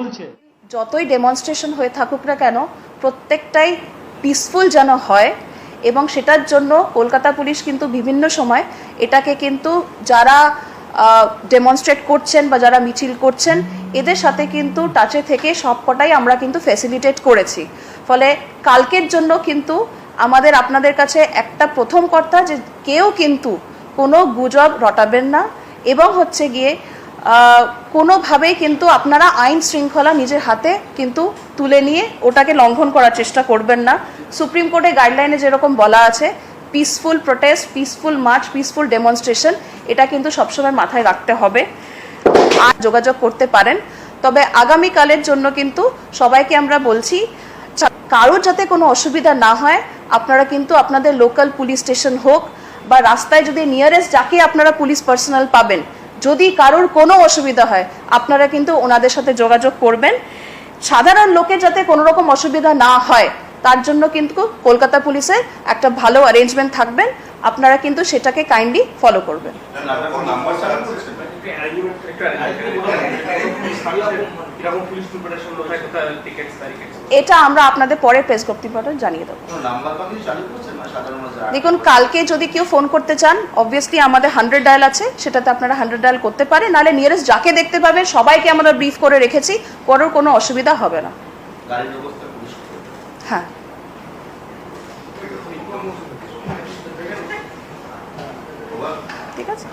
বলছে যতই ডেমনস্ট্রেশন হয়ে থাকুক না কেন প্রত্যেকটাই পিসফুল যেন হয়, এবং সেটার জন্য কলকাতা পুলিশ কিন্তু বিভিন্ন সময় এটাকে কিন্তু যারা ডেমনস্ট্রেট করছেন বা যারা মিছিল করছেন এদের সাথে কিন্তু টাচে থেকে সবকটাই আমরা কিন্তু ফ্যাসিলিটেট করেছি। ফলে কালকের জন্য কিন্তু আমাদের আপনাদের কাছে একটা প্রথম কথা যে কেউ কিন্তু কোনো গুজব রটাবেন না, এবং হচ্ছে গিয়ে কোনোভাবেই কিন্তু আপনারা আইন শৃঙ্খলা নিজের হাতে কিন্তু তুলে নিয়ে ওটাকে লঙ্ঘন করার চেষ্টা করবেন না। সুপ্রিম কোর্টের গাইডলাইনে যেরকম বলা আছে peaceful protest, peaceful March, peaceful demonstration, এটা কিন্তু সবসময় মাথায় রাখতে হবে। আর যোগাযোগ করতে পারেন, তবে আগামীকালের জন্য কিন্তু সবাইকে আমরা বলছি কারোর যাতে কোনো অসুবিধা না হয় আপনারা কিন্তু আপনাদের লোকাল পুলিশ স্টেশন হোক বা রাস্তায় যদি নিয়ারেস্ট যাকে আপনারা পুলিশ পার্সোনাল পাবেন, যদি কারোর কোনো অসুবিধা হয় আপনারা কিন্তু ওনাদের সাথে যোগাযোগ করবেন। সাধারণ লোকের যাতে কোনো রকম অসুবিধা না হয় তার জন্য কিন্তু কলকাতা পুলিশের একটা ভালো অ্যারেঞ্জমেন্ট থাকবেন, আপনারা কিন্তু সেটাকে কাইন্ডলি ফলো করবেন। এটা আমরা আপনাদের পরে প্রেস বক্তব্যটা জানিয়ে দেবো। দেখুন, কালকে যদি কেউ ফোন করতে চান অবভিয়াসলি আমাদের 100 ডায়াল আছে, সেটাতে আপনারা 100 ডায়াল করতে পারেন, নাহলে নিয়ারেস্ট যাকে দেখতে পাবেন সবাইকে আমরা ব্রিফ করে রেখেছি, কারোর কোনো অসুবিধা হবে না। হ্যাঁ, ঠিক আছে।